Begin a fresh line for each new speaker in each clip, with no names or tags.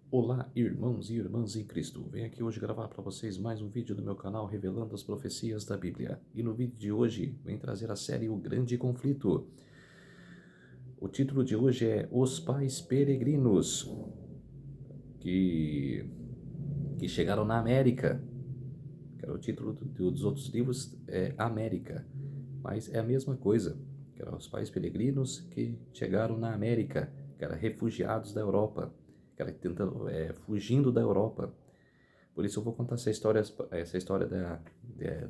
Olá, irmãos e irmãs em Cristo. Venho aqui hoje gravar para vocês mais um vídeo do meu canal revelando as profecias da Bíblia. E no vídeo de hoje, venho trazer a série O Grande Conflito. O título de hoje é Os Pais Peregrinos que, que chegaram na América. O título dos outros livros é América, mas é a mesma coisa. Que eram os pais peregrinos que chegaram na América, que eram refugiados da Europa, que eram tentando, fugindo da Europa. Por isso eu vou contar essa história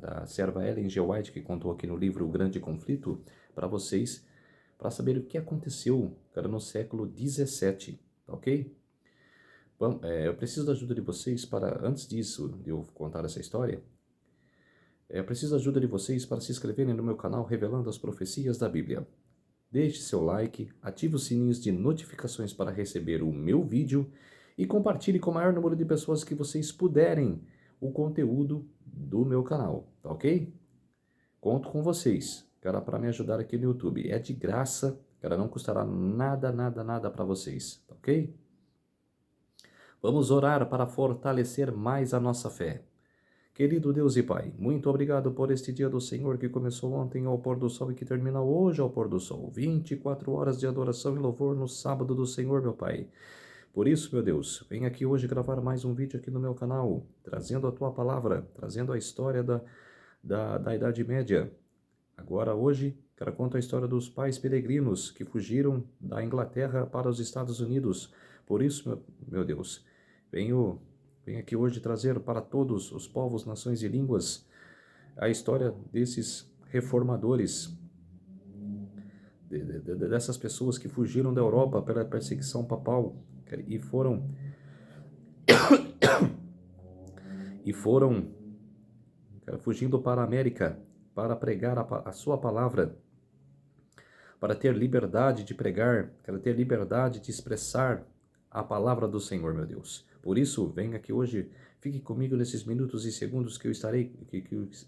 da serva Ellen G. White, que contou aqui no livro O Grande Conflito, para vocês, para saber o que aconteceu, cara, no século 17, tá ok? Bom, eu preciso da ajuda de vocês para, antes disso, de eu contar essa história, eu preciso da ajuda de vocês para se inscreverem no meu canal Revelando as Profecias da Bíblia. Deixe seu like, ative os sininhos de notificações para receber o meu vídeo e compartilhe com o maior número de pessoas que vocês puderem o conteúdo do meu canal, tá ok? Conto com vocês, cara, para me ajudar aqui no YouTube. É de graça, cara, não custará nada, nada, nada para vocês, tá ok? Vamos orar para fortalecer mais a nossa fé. Querido Deus e Pai, muito obrigado por este dia do Senhor que começou ontem ao pôr do sol e que termina hoje ao pôr do sol. 24 horas de adoração e louvor no sábado do Senhor, meu Pai. Por isso, meu Deus, venho aqui hoje gravar mais um vídeo aqui no meu canal, trazendo a Tua palavra, trazendo a história da Idade Média. Agora, hoje, quero contar a história dos pais peregrinos que fugiram da Inglaterra para os Estados Unidos. Por isso, meu Deus, venho aqui hoje trazer para todos os povos, nações e línguas a história desses reformadores, dessas pessoas que fugiram da Europa pela perseguição papal e foram fugindo para a América para pregar a sua palavra, para ter liberdade de pregar, para ter liberdade de expressar a palavra do Senhor, meu Deus. Por isso, venha aqui hoje, fique comigo nesses minutos e segundos que eu estarei,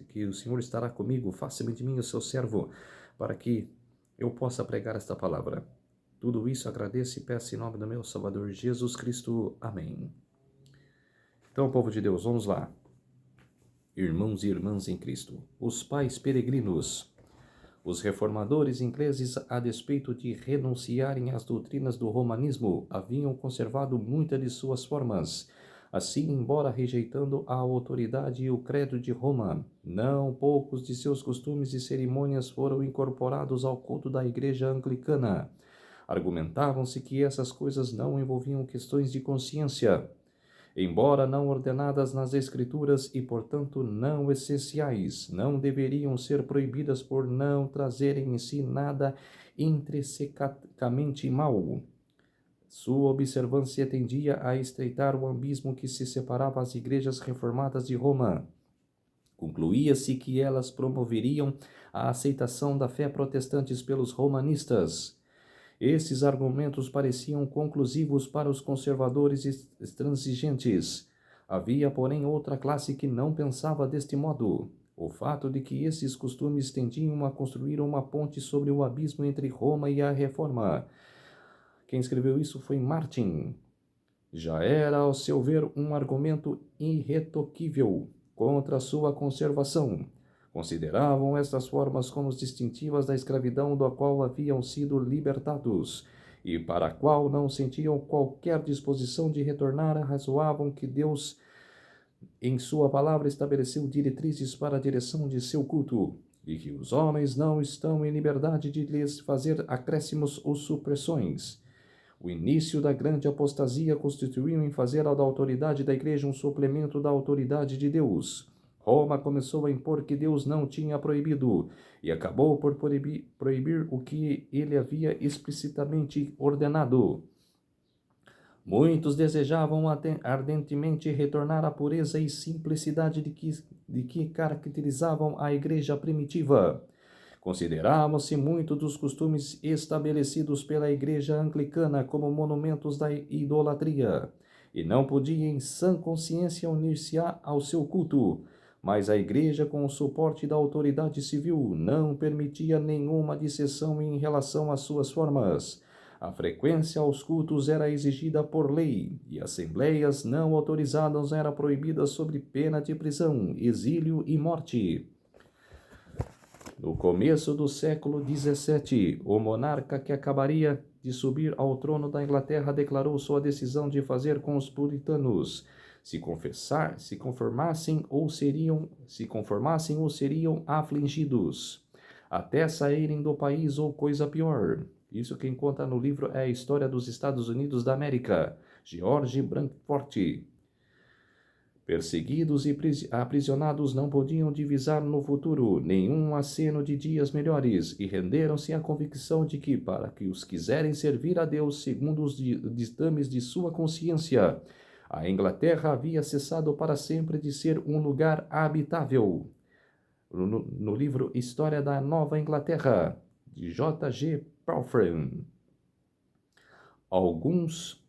que o Senhor estará comigo. Faça-me de mim o seu servo, para que eu possa pregar esta palavra. Tudo isso agradeço e peço em nome do meu Salvador Jesus Cristo. Amém. Então, povo de Deus, vamos lá. Irmãos e irmãs em Cristo, os pais peregrinos. Os reformadores ingleses, a despeito de renunciarem às doutrinas do romanismo, haviam conservado muitas de suas formas. Assim, embora rejeitando a autoridade e o credo de Roma, não poucos de seus costumes e cerimônias foram incorporados ao culto da Igreja Anglicana. Argumentavam-se que essas coisas não envolviam questões de consciência, embora não ordenadas nas Escrituras e, portanto, não essenciais, não deveriam ser proibidas por não trazerem em si nada intrinsecamente mau. Sua observância tendia a estreitar o abismo que se separava as igrejas reformadas de Roma. Concluía-se que elas promoveriam a aceitação da fé protestantes pelos romanistas. Esses argumentos pareciam conclusivos para os conservadores e transigentes. Havia, porém, outra classe que não pensava deste modo. O fato de que esses costumes tendiam a construir uma ponte sobre o abismo entre Roma e a Reforma. Quem escreveu isso foi Martin. Já era, ao seu ver, um argumento irretocável contra sua conservação. Consideravam estas formas como distintivas da escravidão da qual haviam sido libertados, e para a qual não sentiam qualquer disposição de retornar, razoavam que Deus, em sua palavra, estabeleceu diretrizes para a direção de seu culto, e que os homens não estão em liberdade de lhes fazer acréscimos ou supressões. O início da grande apostasia constituiu em fazer da autoridade da Igreja um suplemento da autoridade de Deus. Roma começou a impor que Deus não tinha proibido, e acabou por proibir o que ele havia explicitamente ordenado. Muitos desejavam ardentemente retornar à pureza e simplicidade de que caracterizavam a Igreja primitiva. Consideravam-se muito dos costumes estabelecidos pela Igreja Anglicana como monumentos da idolatria, e não podia em sã consciência unir-se ao seu culto, mas a Igreja, com o suporte da autoridade civil, não permitia nenhuma disseção em relação às suas formas. A frequência aos cultos era exigida por lei, e assembleias não autorizadas eram proibidas sob pena de prisão, exílio e morte. No começo do século XVII, o monarca que acabaria de subir ao trono da Inglaterra declarou sua decisão de fazer com os puritanos: se conformassem ou seriam afligidos, até saírem do país ou coisa pior. Isso que encontra no livro é a História dos Estados Unidos da América, George Brankfort. Perseguidos e aprisionados não podiam divisar no futuro nenhum aceno de dias melhores e renderam-se à convicção de que, para que os quiserem servir a Deus segundo os ditames de sua consciência, a Inglaterra havia cessado para sempre de ser um lugar habitável. No livro História da Nova Inglaterra, de J.G. Palfrey. Alguns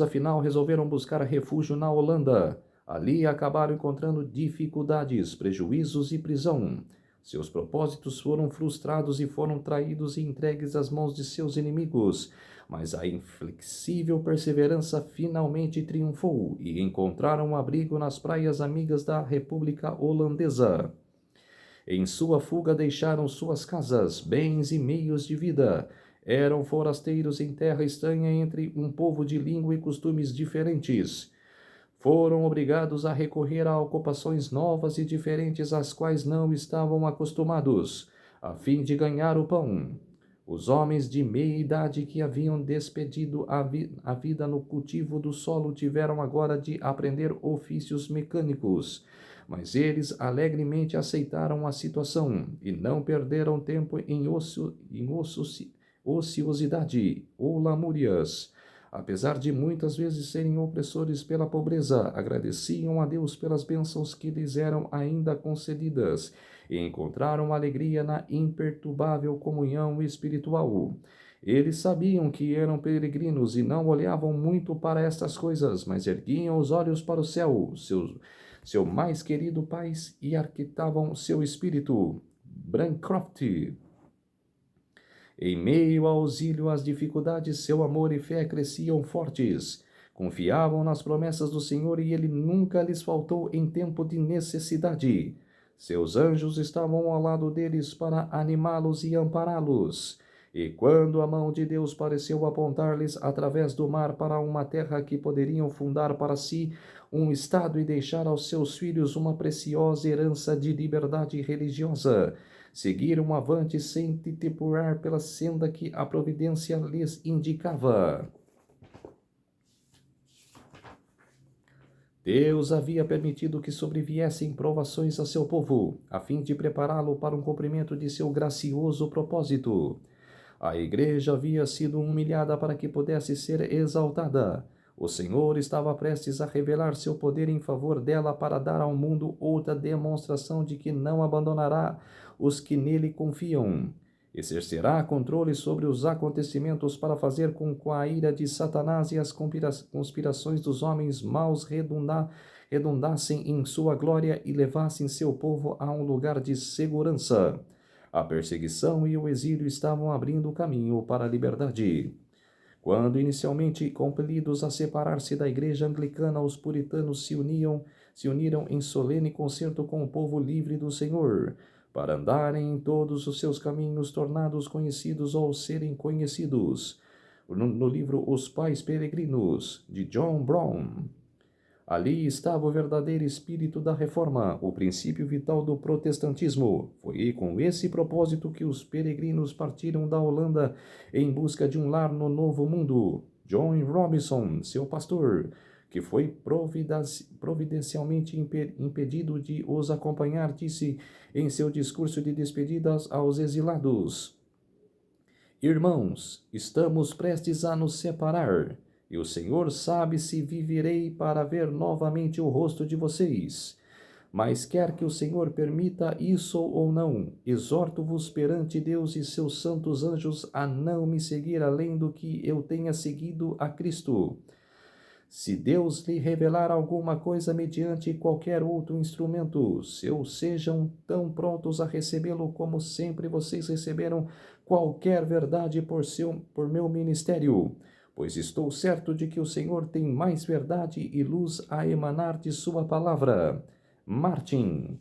afinal resolveram buscar refúgio na Holanda. Ali acabaram encontrando dificuldades, prejuízos e prisão. Seus propósitos foram frustrados e foram traídos e entregues às mãos de seus inimigos. Mas a inflexível perseverança finalmente triunfou e encontraram um abrigo nas praias amigas da República Holandesa. Em sua fuga deixaram suas casas, bens e meios de vida. Eram forasteiros em terra estranha entre um povo de língua e costumes diferentes. Foram obrigados a recorrer a ocupações novas e diferentes às quais não estavam acostumados, a fim de ganhar o pão. Os homens de meia idade que haviam despedido a vida no cultivo do solo tiveram agora de aprender ofícios mecânicos, mas eles alegremente aceitaram a situação e não perderam tempo em ociosidade ou lamúrias. Apesar de muitas vezes serem opressores pela pobreza, agradeciam a Deus pelas bênçãos que lhes eram ainda concedidas e encontraram alegria na imperturbável comunhão espiritual. Eles sabiam que eram peregrinos e não olhavam muito para estas coisas, mas erguiam os olhos para o céu, seu mais querido Pai, e arquitavam seu espírito. Bancroft. Em meio ao auxílio às dificuldades, seu amor e fé cresciam fortes. Confiavam nas promessas do Senhor e ele nunca lhes faltou em tempo de necessidade. Seus anjos estavam ao lado deles para animá-los e ampará-los. E quando a mão de Deus pareceu apontar-lhes através do mar para uma terra que poderiam fundar para si um estado e deixar aos seus filhos uma preciosa herança de liberdade religiosa, seguiram avante sem titubear pela senda que a providência lhes indicava. Deus havia permitido que sobreviessem provações a seu povo, a fim de prepará-lo para um cumprimento de seu gracioso propósito. A igreja havia sido humilhada para que pudesse ser exaltada. O Senhor estava prestes a revelar seu poder em favor dela para dar ao mundo outra demonstração de que não abandonará os que nele confiam. Exercerá controle sobre os acontecimentos para fazer com que a ira de Satanás e as conspirações dos homens maus redundassem em sua glória e levassem seu povo a um lugar de segurança. A perseguição e o exílio estavam abrindo o caminho para a liberdade. Quando inicialmente compelidos a separar-se da igreja anglicana, os puritanos se uniram em solene concerto com o povo livre do Senhor, para andarem em todos os seus caminhos, tornados conhecidos ou serem conhecidos. No livro Os Pais Peregrinos, de John Brown. Ali estava o verdadeiro espírito da reforma, o princípio vital do protestantismo. Foi com esse propósito que os peregrinos partiram da Holanda em busca de um lar no Novo Mundo. John Robinson, seu pastor, que foi providencialmente impedido de os acompanhar, disse em seu discurso de despedidas aos exilados: Irmãos, estamos prestes a nos separar. E o Senhor sabe se viverei para ver novamente o rosto de vocês. Mas quer que o Senhor permita isso ou não, exorto-vos perante Deus e seus santos anjos a não me seguir além do que eu tenha seguido a Cristo. Se Deus lhe revelar alguma coisa mediante qualquer outro instrumento, sejam tão prontos a recebê-lo como sempre vocês receberam qualquer verdade por meu ministério, pois estou certo de que o Senhor tem mais verdade e luz a emanar de sua palavra. Martin.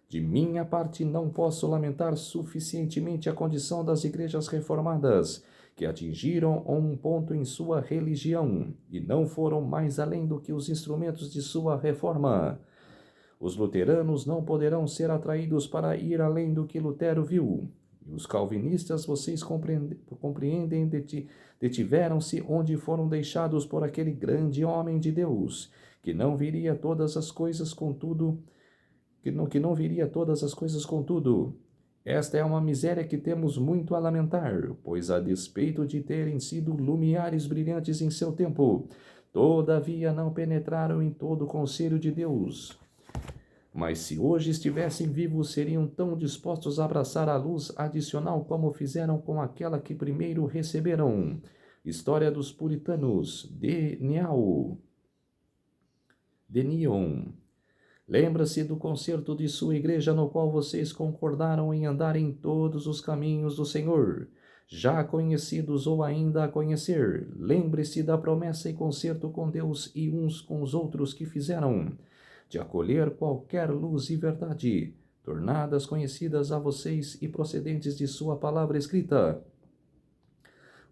De minha parte, não posso lamentar suficientemente a condição das igrejas reformadas, que atingiram um ponto em sua religião e não foram mais além do que os instrumentos de sua reforma. Os luteranos não poderão ser atraídos para ir além do que Lutero viu. E os calvinistas, vocês compreendem, detiveram-se onde foram deixados por aquele grande homem de Deus, que não viria todas as coisas, contudo, que não viria todas as coisas contudo. Esta é uma miséria que temos muito a lamentar, pois a despeito de terem sido lumiares brilhantes em seu tempo, todavia não penetraram em todo o conselho de Deus. Mas se hoje estivessem vivos, seriam tão dispostos a abraçar a luz adicional como fizeram com aquela que primeiro receberam. História dos Puritanos, de Neon. Lembra-se do concerto de sua igreja no qual vocês concordaram em andar em todos os caminhos do Senhor, já conhecidos ou ainda a conhecer. Lembre-se da promessa e concerto com Deus e uns com os outros que fizeram, de acolher qualquer luz e verdade, tornadas conhecidas a vocês e procedentes de sua palavra escrita.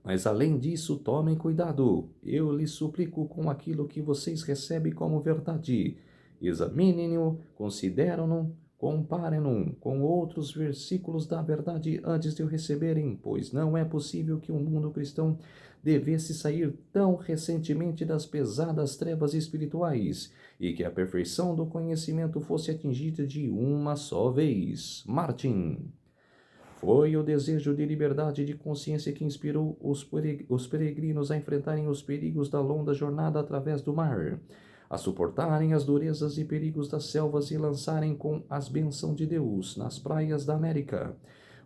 Mas além disso, tomem cuidado, eu lhes suplico, com aquilo que vocês recebem como verdade. Examinem-no, considerem-no, comparem-no com outros versículos da verdade antes de o receberem, pois não é possível que o mundo cristão devesse sair tão recentemente das pesadas trevas espirituais e que a perfeição do conhecimento fosse atingida de uma só vez. Martin. Foi o desejo de liberdade de consciência que inspirou os peregrinos a enfrentarem os perigos da longa jornada através do mar, a suportarem as durezas e perigos das selvas e lançarem com as bênçãos de Deus nas praias da América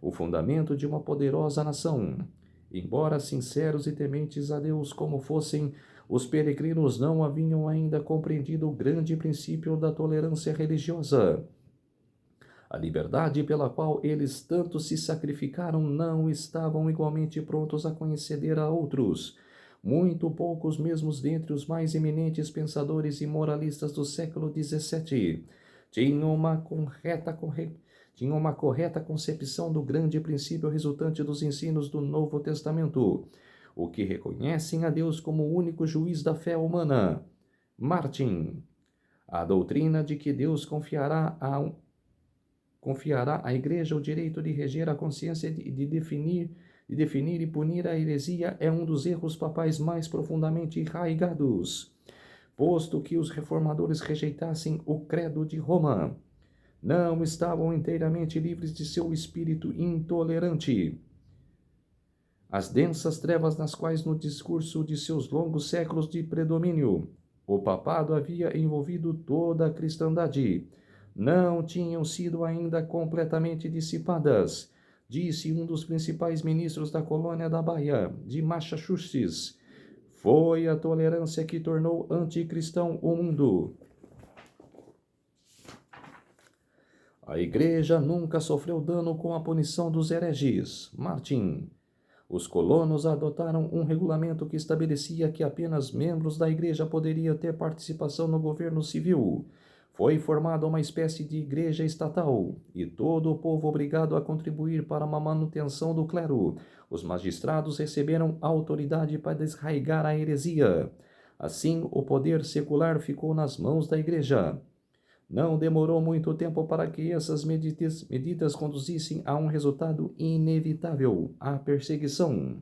o fundamento de uma poderosa nação. Embora sinceros e tementes a Deus como fossem, os peregrinos não haviam ainda compreendido o grande princípio da tolerância religiosa. A liberdade pela qual eles tanto se sacrificaram não estavam igualmente prontos a conceder a outros. Muito poucos, mesmo dentre os mais eminentes pensadores e moralistas do século XVII, tinham uma correta concepção do grande princípio resultante dos ensinos do Novo Testamento, o que reconhecem a Deus como o único juiz da fé humana. Martin. A doutrina de que Deus confiará à Igreja o direito de reger a consciência de definir e punir a heresia é um dos erros papais mais profundamente arraigados, posto que os reformadores rejeitassem o credo de Roma. Não estavam inteiramente livres de seu espírito intolerante. As densas trevas nas quais, no discurso de seus longos séculos de predomínio, o papado havia envolvido toda a cristandade, não tinham sido ainda completamente dissipadas, disse um dos principais ministros da colônia da Bahia, de Massachusetts. Foi a tolerância que tornou anticristão o mundo. A Igreja nunca sofreu dano com a punição dos hereges. Martin. Os colonos adotaram um regulamento que estabelecia que apenas membros da Igreja poderiam ter participação no governo civil. Foi formada uma espécie de igreja estatal, e todo o povo obrigado a contribuir para a manutenção do clero. Os magistrados receberam autoridade para desarraigar a heresia. Assim, o poder secular ficou nas mãos da Igreja. Não demorou muito tempo para que essas medidas conduzissem a um resultado inevitável, a perseguição.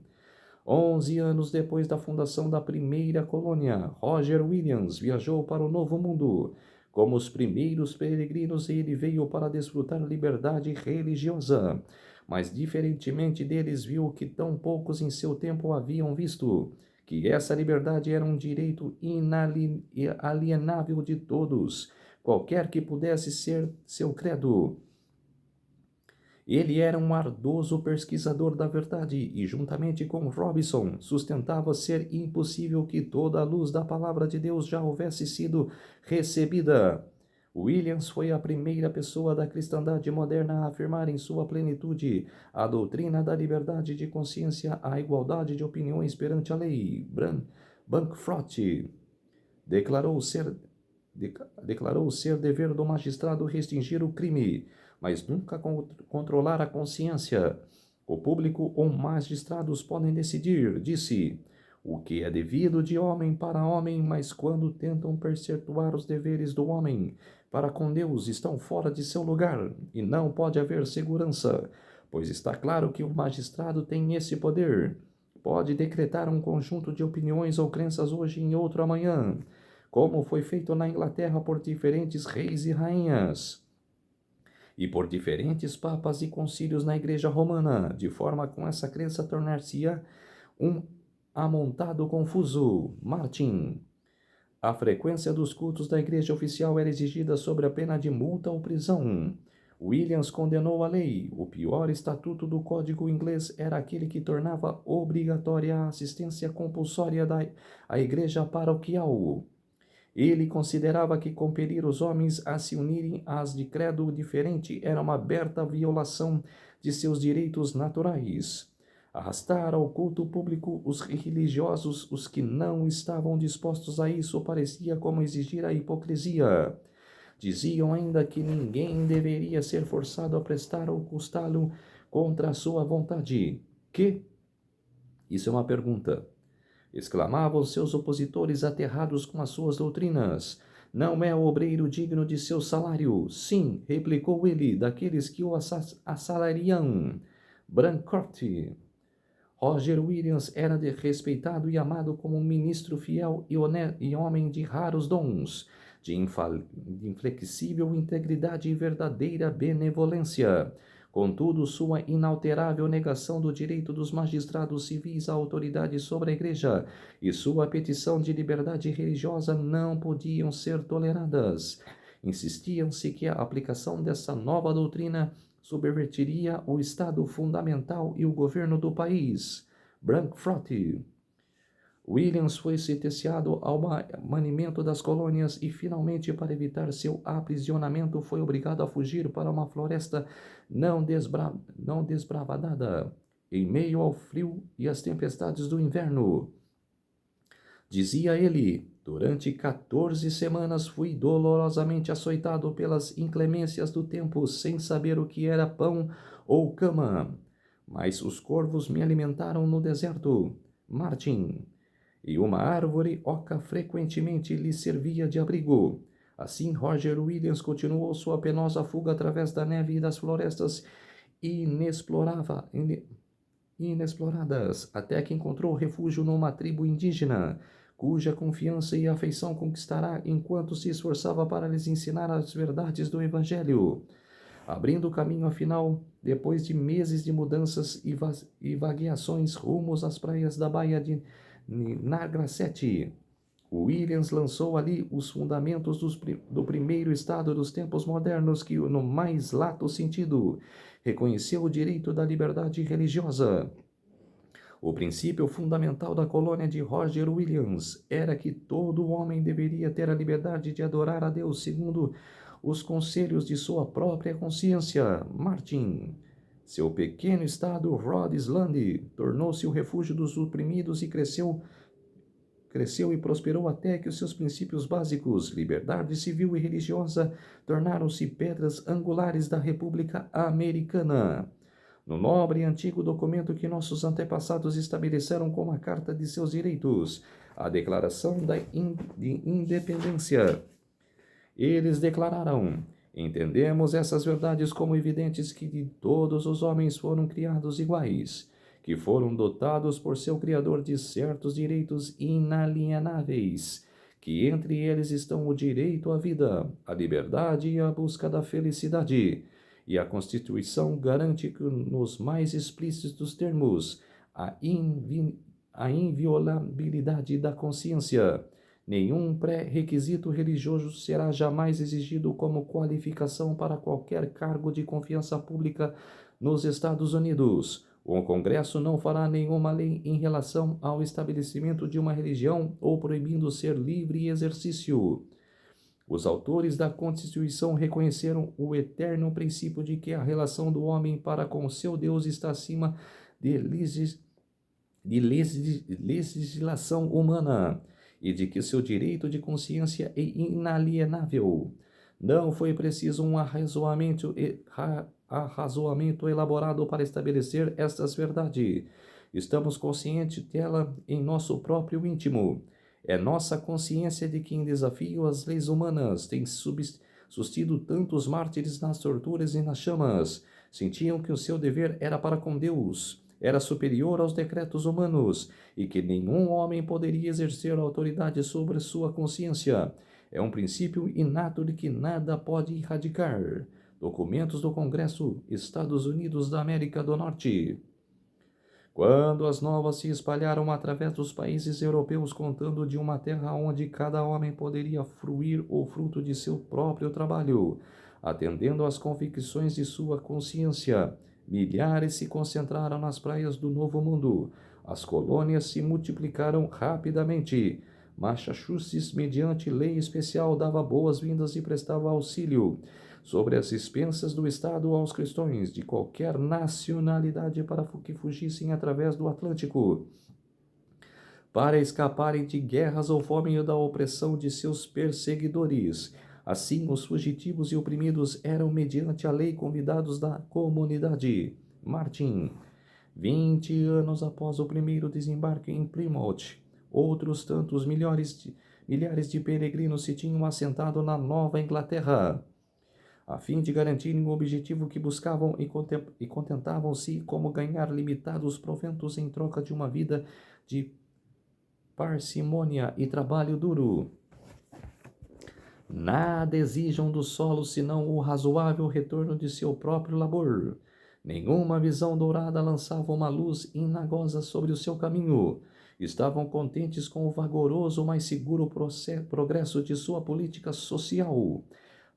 11 anos depois da fundação da primeira colônia, Roger Williams viajou para o Novo Mundo. Como os primeiros peregrinos, ele veio para desfrutar liberdade religiosa, mas diferentemente deles viu que tão poucos em seu tempo haviam visto, que essa liberdade era um direito inalienável de todos, qualquer que pudesse ser seu credo. Ele era um ardoso pesquisador da verdade e, juntamente com Robinson, sustentava ser impossível que toda a luz da palavra de Deus já houvesse sido recebida. Williams foi a primeira pessoa da cristandade moderna a afirmar em sua plenitude a doutrina da liberdade de consciência, a igualdade de opiniões perante a lei. Bancroft declarou ser dever do magistrado restringir o crime, mas nunca controlar a consciência. O público ou magistrados podem decidir, disse, o que é devido de homem para homem, mas quando tentam perpetuar os deveres do homem para com Deus, estão fora de seu lugar, e não pode haver segurança, pois está claro que o magistrado tem esse poder. Pode decretar um conjunto de opiniões ou crenças hoje e outro amanhã, como foi feito na Inglaterra por diferentes reis e rainhas, e por diferentes papas e concílios na Igreja Romana, de forma com essa crença tornar-se-á um amontado confuso. Martin. A frequência dos cultos da Igreja oficial era exigida sob a pena de multa ou prisão. Williams condenou a lei. O pior estatuto do Código Inglês era aquele que tornava obrigatória a assistência compulsória à Igreja paroquial. Ele considerava que compelir os homens a se unirem às de credo diferente era uma aberta violação de seus direitos naturais. Arrastar ao culto público os religiosos, os que não estavam dispostos a isso, parecia como exigir a hipocrisia. Diziam ainda que ninguém deveria ser forçado a prestar ou custá-lo contra a sua vontade. Que? Isso é uma pergunta. Exclamavam seus opositores aterrados com as suas doutrinas. Não é o obreiro digno de seu salário. Sim, replicou ele, daqueles que o assalariam. Bancroft. Roger Williams era respeitado e amado como um ministro fiel e homem de raros dons, de inflexível integridade e verdadeira benevolência. Contudo, sua inalterável negação do direito dos magistrados civis à autoridade sobre a Igreja e sua petição de liberdade religiosa não podiam ser toleradas. Insistiam-se que a aplicação dessa nova doutrina subvertiria o Estado fundamental e o governo do país. Bancroft. Williams foi sentenciado ao banimento das colônias e, finalmente, para evitar seu aprisionamento, foi obrigado a fugir para uma floresta não desbravada, em meio ao frio e às tempestades do inverno. Dizia ele, durante 14 semanas fui dolorosamente açoitado pelas inclemências do tempo, sem saber o que era pão ou cama. Mas os corvos me alimentaram no deserto. Martin. E uma árvore oca frequentemente lhe servia de abrigo. Assim, Roger Williams continuou sua penosa fuga através da neve e das florestas inexploradas, até que encontrou refúgio numa tribo indígena, cuja confiança e afeição conquistará enquanto se esforçava para lhes ensinar as verdades do Evangelho. Abrindo o caminho, afinal, depois de meses de mudanças e vagueações rumos às praias da Baía de Nagracete, Williams lançou ali os fundamentos do primeiro estado dos tempos modernos que, no mais lato sentido, reconheceu o direito da liberdade religiosa. O princípio fundamental da colônia de Roger Williams era que todo homem deveria ter a liberdade de adorar a Deus segundo os conselhos de sua própria consciência. Martin. Seu pequeno estado, Rhode Island, tornou-se o refúgio dos oprimidos e cresceu e prosperou até que os seus princípios básicos, liberdade civil e religiosa, tornaram-se pedras angulares da República Americana. No nobre e antigo documento que nossos antepassados estabeleceram como a Carta de seus Direitos, a Declaração de Independência, eles declararam: entendemos essas verdades como evidentes que todos os homens foram criados iguais, que foram dotados por seu Criador de certos direitos inalienáveis, que entre eles estão o direito à vida, a liberdade e a busca da felicidade, e a Constituição garante que, nos mais explícitos termos, a inviolabilidade da consciência. Nenhum pré-requisito religioso será jamais exigido como qualificação para qualquer cargo de confiança pública nos Estados Unidos. O Congresso não fará nenhuma lei em relação ao estabelecimento de uma religião ou proibindo ser livre exercício. Os autores da Constituição reconheceram o eterno princípio de que a relação do homem para com seu Deus está acima de legislação humana e de que seu direito de consciência é inalienável. Não foi preciso um arrazoamento elaborado para estabelecer estas verdades. Estamos conscientes dela em nosso próprio íntimo. É nossa consciência de que, em desafio às leis humanas, tem sustido tantos mártires nas torturas e nas chamas. Sentiam que o seu dever era para com Deus, era superior aos decretos humanos, e que nenhum homem poderia exercer autoridade sobre sua consciência. É um princípio inato de que nada pode erradicar. Documentos do Congresso, Estados Unidos da América do Norte. Quando as novas se espalharam através dos países europeus, contando de uma terra onde cada homem poderia fruir o fruto de seu próprio trabalho, atendendo às convicções de sua consciência, milhares se concentraram nas praias do Novo Mundo. As colônias se multiplicaram rapidamente. Massachusetts, mediante lei especial, dava boas-vindas e prestava auxílio sobre as expensas do Estado aos cristãos de qualquer nacionalidade para que fugissem através do Atlântico, para escaparem de guerras ou fome e da opressão de seus perseguidores. Assim, os fugitivos e oprimidos eram, mediante a lei, convidados da comunidade. Martin. 20 anos após o primeiro desembarque em Plymouth, outros tantos milhares de peregrinos se tinham assentado na Nova Inglaterra, a fim de garantirem o objetivo que buscavam e contentavam-se como ganhar limitados proventos em troca de uma vida de parcimônia e trabalho duro. Nada exijam do solo senão o razoável retorno de seu próprio labor. Nenhuma visão dourada lançava uma luz inagosa sobre o seu caminho. Estavam contentes com o vagaroso, mas seguro progresso de sua política social.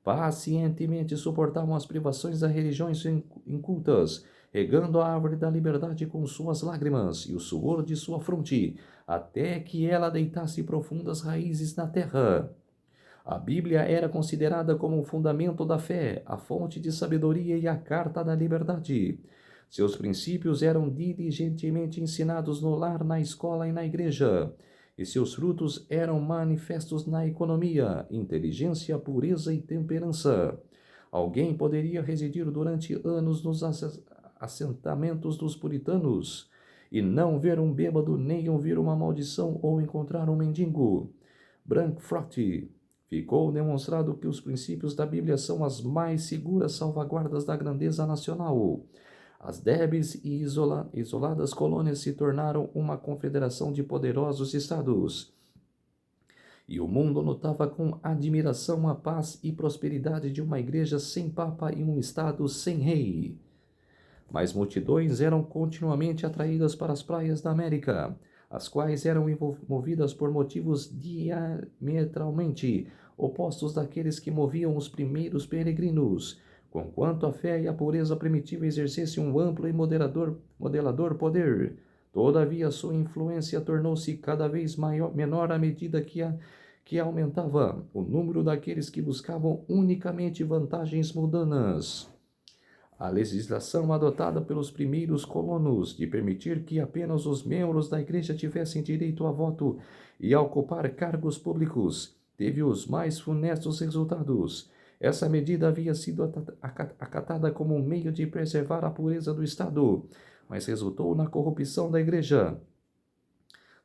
Pacientemente suportavam as privações das religiões incultas, regando a árvore da liberdade com suas lágrimas e o suor de sua fronte, até que ela deitasse profundas raízes na terra. A Bíblia era considerada como o fundamento da fé, a fonte de sabedoria e a carta da liberdade. Seus princípios eram diligentemente ensinados no lar, na escola e na igreja, e seus frutos eram manifestos na economia, inteligência, pureza e temperança. Alguém poderia residir durante anos nos assentamentos dos puritanos e não ver um bêbado, nem ouvir uma maldição ou encontrar um mendigo. Frankfurt. Ficou demonstrado que os princípios da Bíblia são as mais seguras salvaguardas da grandeza nacional. As débeis e isoladas colônias se tornaram uma confederação de poderosos estados. E o mundo notava com admiração a paz e prosperidade de uma igreja sem papa e um estado sem rei. Mas multidões eram continuamente atraídas para as praias da América, as quais eram movidas por motivos diametralmente opostos daqueles que moviam os primeiros peregrinos, conquanto a fé e a pureza primitiva exercessem um amplo e modelador poder. Todavia, sua influência tornou-se cada vez menor à medida que aumentava o número daqueles que buscavam unicamente vantagens mundanas. A legislação adotada pelos primeiros colonos de permitir que apenas os membros da igreja tivessem direito a voto e a ocupar cargos públicos teve os mais funestos resultados. Essa medida havia sido acatada como um meio de preservar a pureza do Estado, mas resultou na corrupção da igreja,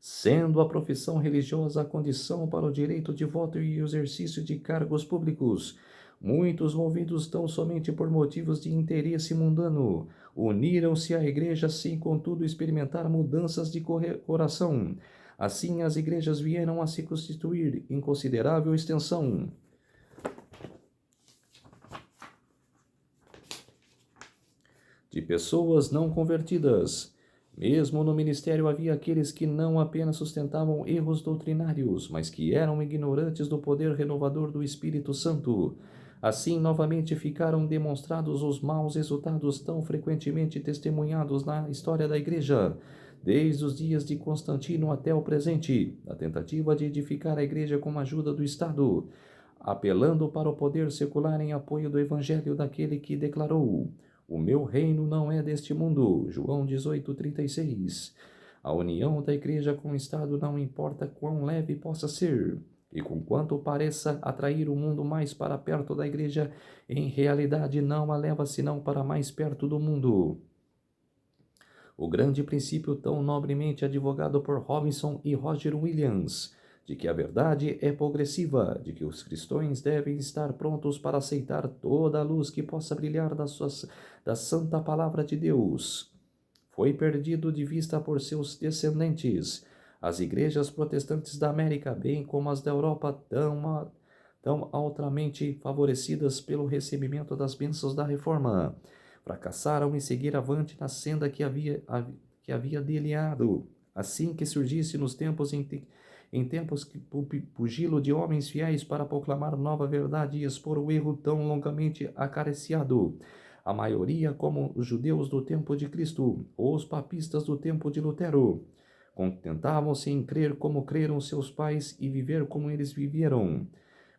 sendo a profissão religiosa a condição para o direito de voto e o exercício de cargos públicos. Muitos, movidos tão somente por motivos de interesse mundano, uniram-se à igreja sem, contudo, experimentar mudanças de coração. Assim, as igrejas vieram a se constituir em considerável extensão. De pessoas não convertidas. Mesmo no ministério havia aqueles que não apenas sustentavam erros doutrinários, mas que eram ignorantes do poder renovador do Espírito Santo. Assim, novamente ficaram demonstrados os maus resultados tão frequentemente testemunhados na história da Igreja, desde os dias de Constantino até o presente, a tentativa de edificar a Igreja com a ajuda do Estado, apelando para o poder secular em apoio do Evangelho daquele que declarou: "O meu reino não é deste mundo", João 18:36. A união da Igreja com o Estado, não importa quão leve possa ser, e conquanto pareça atrair o mundo mais para perto da Igreja, em realidade não a leva senão para mais perto do mundo. O grande princípio tão nobremente advogado por Robinson e Roger Williams, de que a verdade é progressiva, de que os cristãos devem estar prontos para aceitar toda a luz que possa brilhar da santa palavra de Deus, foi perdido de vista por seus descendentes. As igrejas protestantes da América, bem como as da Europa, tão altamente favorecidas pelo recebimento das bênçãos da Reforma, fracassaram em seguir avante na senda que havia delineado, assim que surgisse nos tempos em tempos que pugilo de homens fiéis para proclamar nova verdade e expor o erro tão longamente acariciado. A maioria, como os judeus do tempo de Cristo ou os papistas do tempo de Lutero, contentavam-se em crer como creram seus pais e viver como eles viveram.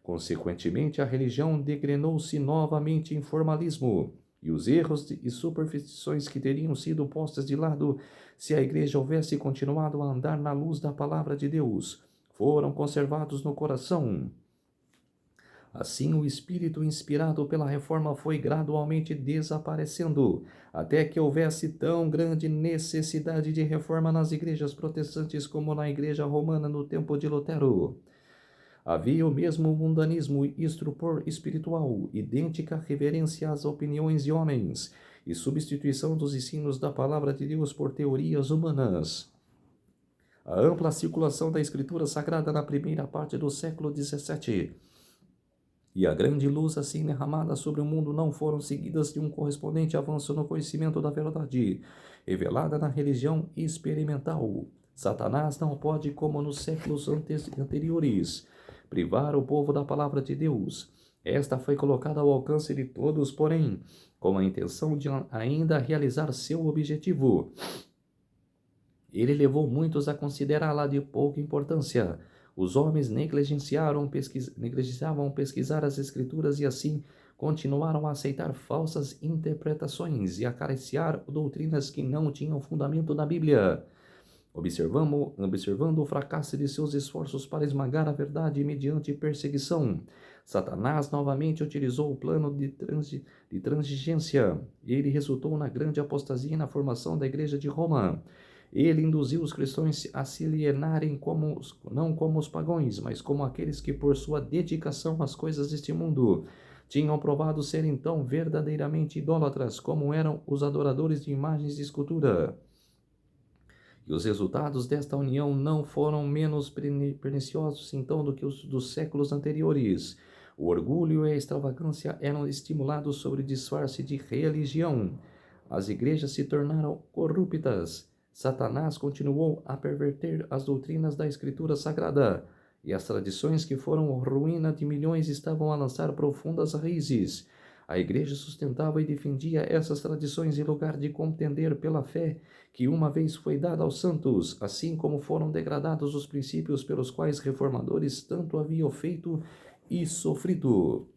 Consequentemente, a religião degrenou-se novamente em formalismo, e os erros e superstições que teriam sido postas de lado se a Igreja houvesse continuado a andar na luz da palavra de Deus, foram conservados no coração. Assim, o espírito inspirado pela reforma foi gradualmente desaparecendo, até que houvesse tão grande necessidade de reforma nas igrejas protestantes como na igreja romana no tempo de Lutero. Havia o mesmo mundanismo e estupor espiritual, idêntica reverência às opiniões de homens e substituição dos ensinos da palavra de Deus por teorias humanas. A ampla circulação da Escritura Sagrada na primeira parte do século XVII e a grande luz assim derramada sobre o mundo não foram seguidas de um correspondente avanço no conhecimento da verdade, revelada na religião experimental. Satanás não pode, como nos séculos anteriores, privar o povo da palavra de Deus. Esta foi colocada ao alcance de todos, porém, com a intenção de ainda realizar seu objetivo. Ele levou muitos a considerá-la de pouca importância. Os homens negligenciavam pesquisar as Escrituras e assim continuaram a aceitar falsas interpretações e acariciar doutrinas que não tinham fundamento na Bíblia. Observando o fracasso de seus esforços para esmagar a verdade mediante perseguição, Satanás novamente utilizou o plano de transigência. Ele resultou na grande apostasia e na formação da Igreja de Roma. Ele induziu os cristãos a se alienarem não como os pagãos, mas como aqueles que, por sua dedicação às coisas deste mundo, tinham provado serem tão verdadeiramente idólatras como eram os adoradores de imagens de escultura. E os resultados desta união não foram menos perniciosos então do que os dos séculos anteriores. O orgulho e a extravagância eram estimulados sob disfarce de religião. As igrejas se tornaram corruptas. Satanás continuou a perverter as doutrinas da Escritura Sagrada, e as tradições que foram ruína de milhões estavam a lançar profundas raízes. A igreja sustentava e defendia essas tradições em lugar de contender pela fé que uma vez foi dada aos santos, assim como foram degradados os princípios pelos quais reformadores tanto haviam feito e sofrido.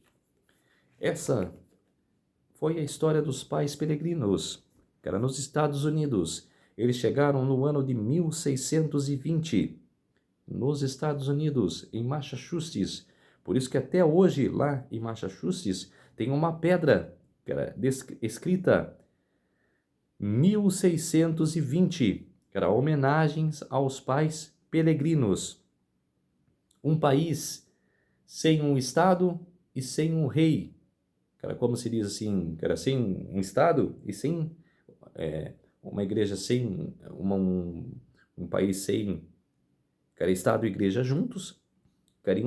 Essa foi a história dos pais peregrinos, que era nos Estados Unidos. Eles chegaram no ano de 1620, nos Estados Unidos, em Massachusetts. Por isso que até hoje, lá em Massachusetts, tem uma pedra que era escrita 1620, que era homenagens aos pais peregrinos. Um país sem um Estado e sem um rei. Que era como se diz assim, que era sem um Estado e sem uma igreja sem um país sem, que era Estado e igreja juntos, que era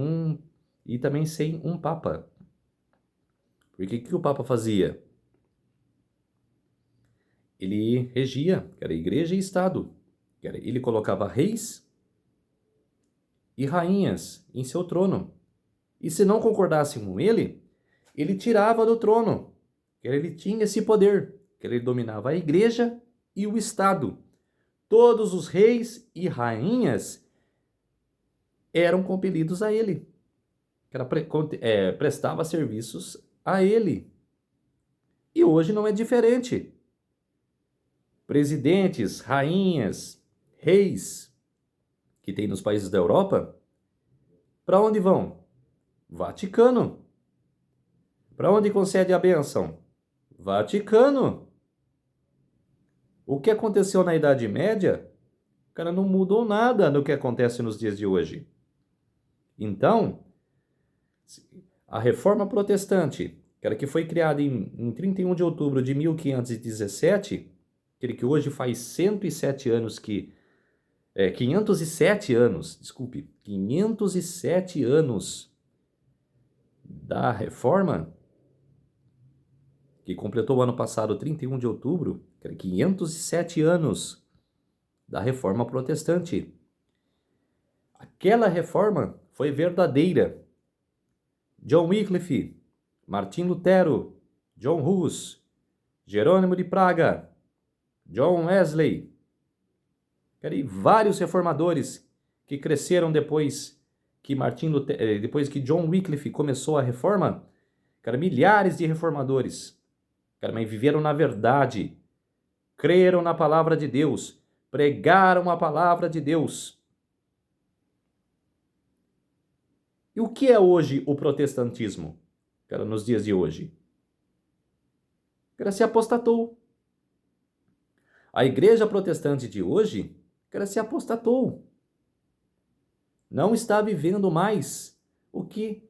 e também sem um Papa. Porque o que o Papa fazia? Ele regia, que era igreja e Estado. Ele colocava reis e rainhas em seu trono. E se não concordassem com ele, ele tirava do trono. Ele tinha esse poder. Ele dominava a igreja e o Estado. Todos os reis e rainhas eram compelidos a ele. Prestava serviços a ele. E hoje não é diferente. Presidentes, rainhas, reis que tem nos países da Europa, para onde vão? Vaticano. Para onde concede a bênção? Vaticano. O que aconteceu na Idade Média, cara, não mudou nada do que acontece nos dias de hoje. Então, a Reforma Protestante, cara, que foi criada em 31 de outubro de 1517, aquele que hoje faz 107 anos 507 anos, desculpe, 507 anos da Reforma, que completou o ano passado, 31 de outubro, 507 anos da Reforma Protestante. Aquela reforma foi verdadeira. John Wycliffe, Martim Lutero, John Hus, Jerônimo de Praga, John Wesley, e vários reformadores que cresceram depois que John Wycliffe começou a reforma, milhares de reformadores, mas viveram na verdade, creram na palavra de Deus, pregaram a palavra de Deus. E o que é hoje o protestantismo, nos dias de hoje? Se apostatou. A igreja protestante de hoje, se apostatou. Não está vivendo mais o que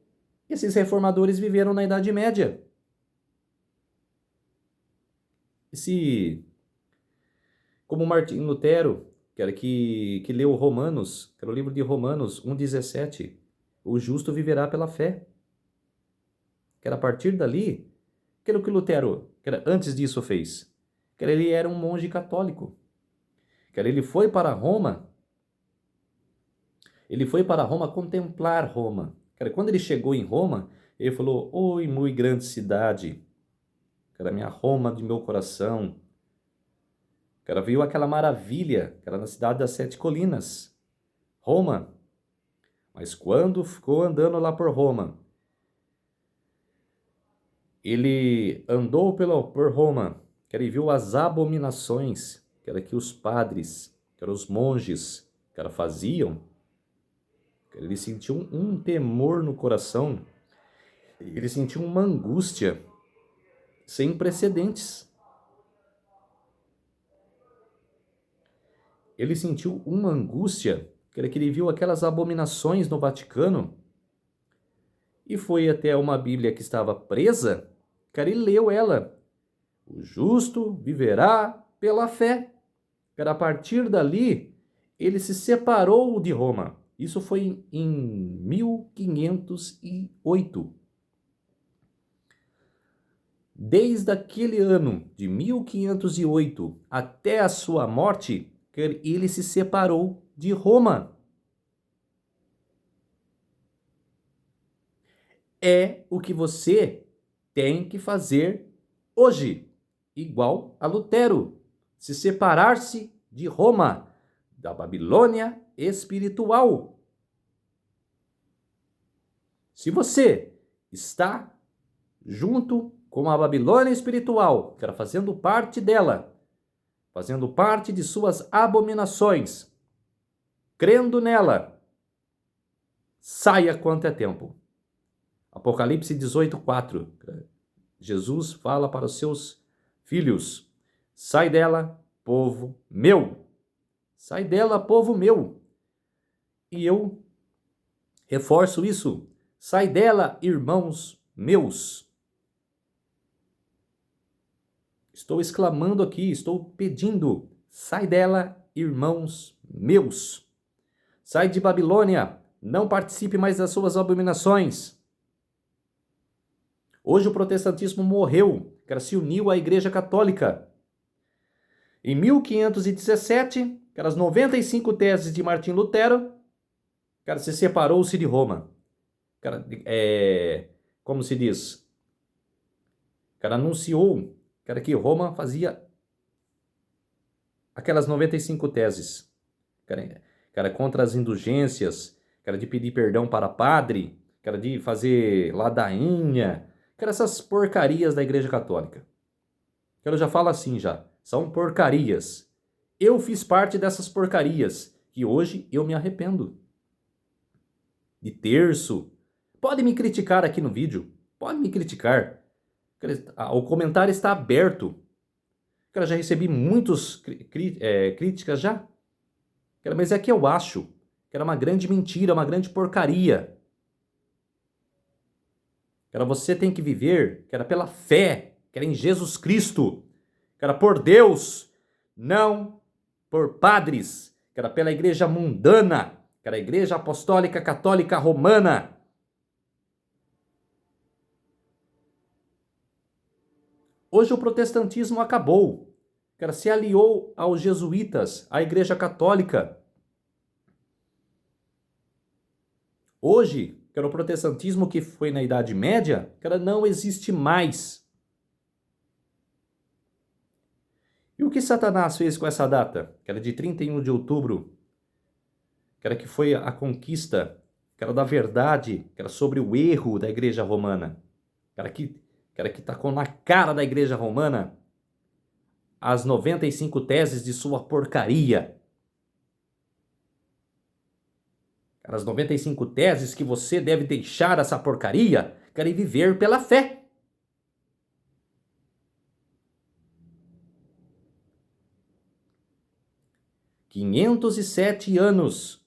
esses reformadores viveram na Idade Média. Como Martim Lutero, que leu Romanos, o livro de Romanos 1,17, o justo viverá pela fé. A partir dali, que Lutero, antes disso fez? Ele era um monge católico. Ele foi para Roma. Ele foi para Roma contemplar Roma. Quando ele chegou em Roma, ele falou: "Oi, muito grande cidade. Minha Roma de meu coração." Viu aquela maravilha, na cidade das 7 colinas, Roma. Mas quando ficou andando lá por Roma, ele andou por Roma, ele viu as abominações, que os padres, os monges, faziam. Ele sentiu um temor no coração, ele sentiu uma angústia sem precedentes. Ele sentiu uma angústia, que ele viu aquelas abominações no Vaticano, e foi até uma Bíblia que estava presa, e leu ela. O justo viverá pela fé. A partir dali, ele se separou de Roma. Isso foi em 1508. Desde aquele ano de 1508 até a sua morte, ele se separou de Roma. É o que você tem que fazer hoje, igual a Lutero, se separar-se de Roma, da Babilônia espiritual. Se você está junto com a Babilônia espiritual, fazendo parte dela, fazendo parte de suas abominações, crendo nela, saia quanto é tempo. Apocalipse 18:4. Jesus fala para os seus filhos: sai dela, povo meu. Sai dela, povo meu. E eu reforço isso. Sai dela, irmãos meus. Estou exclamando aqui, estou pedindo: sai dela, irmãos meus. Sai de Babilônia, não participe mais das suas abominações. Hoje o protestantismo morreu, se uniu à Igreja Católica. Em 1517, as 95 teses de Martim Lutero, se separou-se de Roma. Como se diz? cara, anunciou, cara, que Roma fazia aquelas 95 teses, cara, contra as indulgências, cara, de pedir perdão para padre, cara, de fazer ladainha, cara, essas porcarias da Igreja Católica. Cara, eu já falo assim já, são porcarias. Eu fiz parte dessas porcarias, que hoje eu me arrependo. De terço. Pode me criticar aqui no vídeo, pode me criticar. O comentário está aberto. Cara, já recebi muitas críticas já. Cara, mas é que eu acho que era uma grande mentira, uma grande porcaria. Cara, você tem que viver, cara, pela fé, cara, em Jesus Cristo. Cara, por Deus, não por padres. Cara, pela igreja mundana. Cara, a igreja apostólica católica romana. Hoje o protestantismo acabou. Cara, se aliou aos jesuítas, à Igreja Católica. Hoje, cara, o protestantismo que foi na Idade Média, cara, não existe mais. E o que Satanás fez com essa data? Cara, de 31 de outubro, cara, que foi a conquista, cara, da verdade, cara, sobre o erro da Igreja Romana. Cara, que tacou na cara da Igreja Romana as 95 teses de sua porcaria. Cara, as 95 teses que você deve deixar essa porcaria, cara, e viver pela fé. ...507 anos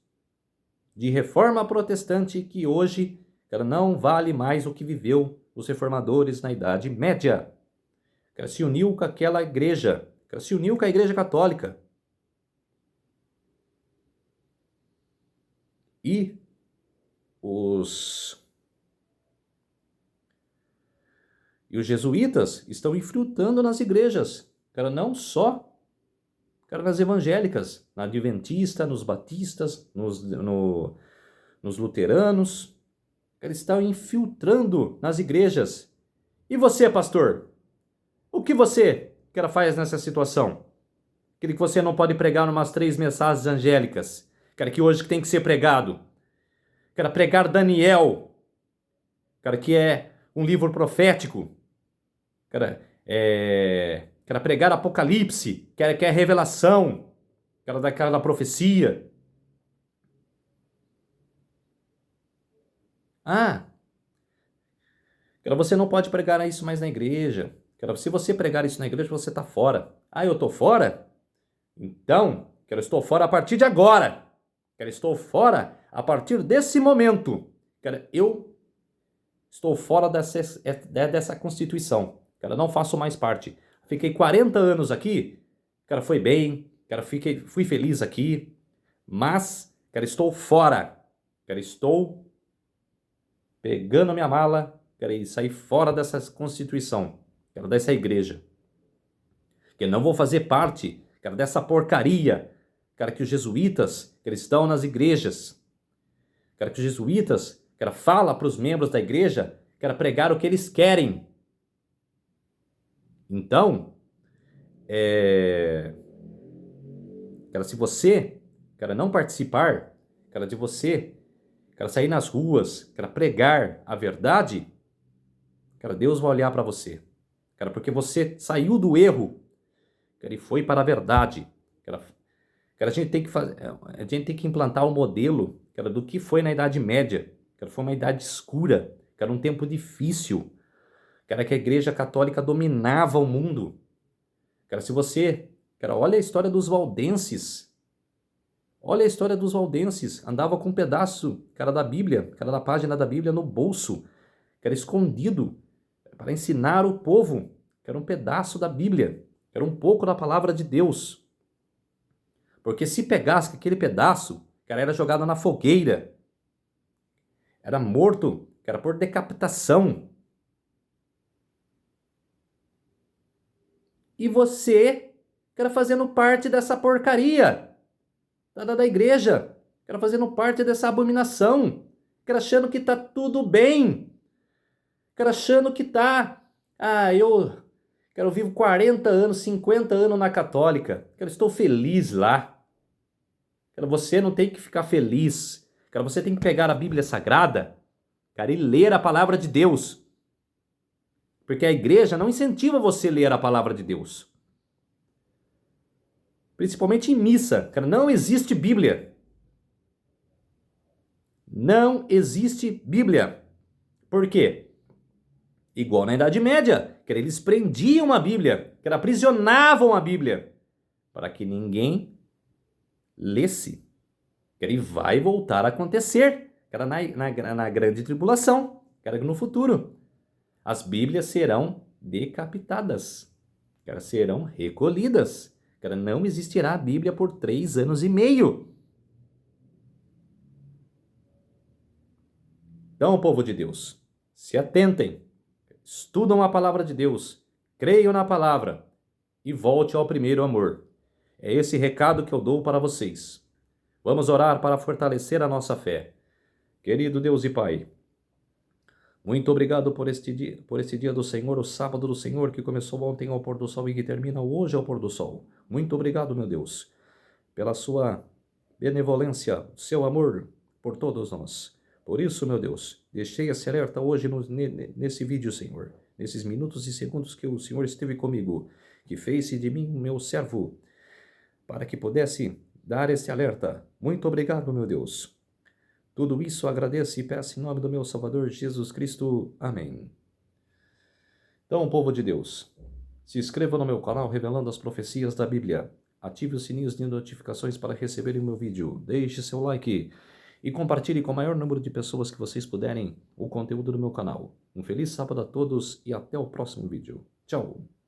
de reforma protestante que hoje, cara, não vale mais o que viveu os reformadores na Idade Média. Cara, se uniu com aquela igreja, cara, se uniu com a Igreja Católica. E os jesuítas estão infiltrando nas igrejas, cara, não só, cara, nas evangélicas, na adventista, nos batistas, nos luteranos, cara, estão infiltrando nas igrejas. E você, pastor? O que você, cara, faz nessa situação? Aquele que você não pode pregar umas 3 mensagens angélicas, cara, que hoje tem que ser pregado. Cara, pregar Daniel, cara, que é um livro profético. Cara, pregar Apocalipse, que é revelação, cara, daquela profecia. Ah, cara, você não pode pregar isso mais na igreja. Cara, se você pregar isso na igreja, você está fora. Ah, eu estou fora? Então, cara, eu estou fora a partir de agora. Cara, estou fora a partir desse momento. Cara, eu estou fora dessa Constituição. Cara, não faço mais parte. Fiquei 40 anos aqui. Cara, foi bem. Cara, fui feliz aqui. Mas, cara, estou fora. Cara, estou pegando a minha mala, cara, e sair fora dessa Constituição. Cara, dessa igreja. Que não vou fazer parte, cara, dessa porcaria. Cara, que os jesuítas, que eles estão nas igrejas. Cara, que os jesuítas, cara, fala para os membros da igreja, cara, pregar o que eles querem. Então, cara, se você, cara, não participar, cara, de você, cara, sair nas ruas, cara, pregar a verdade, cara, Deus vai olhar para você. Cara, porque você saiu do erro, cara, e foi para a verdade. Cara, a gente tem que a gente tem que implantar um modelo, cara, do que foi na Idade Média. Cara, foi uma idade escura, cara, um tempo difícil. Cara, que a Igreja Católica dominava o mundo. Cara, se você, cara, olha a história dos valdenses. Olha a história dos valdenses. Andava com um pedaço, cara, da Bíblia, cara, da página da Bíblia no bolso, cara, escondido, para ensinar o povo, que era um pedaço da Bíblia, que era um pouco da palavra de Deus. Porque se pegasse aquele pedaço, cara, era jogado na fogueira. Era morto, cara, por decapitação. E você, cara, fazendo parte dessa porcaria da igreja, cara, fazendo parte dessa abominação, cara, achando que tá tudo bem, cara, achando que tá Ah, eu vivo 40 anos, 50 anos na católica. Cara, estou feliz lá. Cara, você não tem que ficar feliz. Cara, você tem que pegar a Bíblia Sagrada, cara, e ler a palavra de Deus. Porque a igreja não incentiva você a ler a palavra de Deus. Principalmente em missa. Cara, não existe Bíblia. Não existe Bíblia. Por quê? Igual na Idade Média, que eles prendiam a Bíblia, que aprisionavam a Bíblia, para que ninguém lesse. Que vai voltar a acontecer, que era na grande tribulação, que era no futuro. As Bíblias serão decapitadas, que serão recolhidas, que não existirá a Bíblia por 3 anos e meio. Então, povo de Deus, se atentem, estudam a palavra de Deus, creiam na palavra e volte ao primeiro amor. É esse recado que eu dou para vocês. Vamos orar para fortalecer a nossa fé. Querido Deus e Pai, muito obrigado por este dia do Senhor, o sábado do Senhor, que começou ontem ao pôr do sol e que termina hoje ao pôr do sol. Muito obrigado, meu Deus, pela sua benevolência, seu amor por todos nós. Por isso, meu Deus, deixei esse alerta hoje nesse vídeo, Senhor, nesses minutos e segundos que o Senhor esteve comigo, que fez de mim o meu servo, para que pudesse dar esse alerta. Muito obrigado, meu Deus. Tudo isso agradeço e peço em nome do meu Salvador Jesus Cristo. Amém. Então, povo de Deus, se inscreva no meu canal Revelando as Profecias da Bíblia. Ative os sininhos de notificações para receberem o meu vídeo. Deixe seu like e compartilhe com o maior número de pessoas que vocês puderem o conteúdo do meu canal. Um feliz sábado a todos e até o próximo vídeo. Tchau!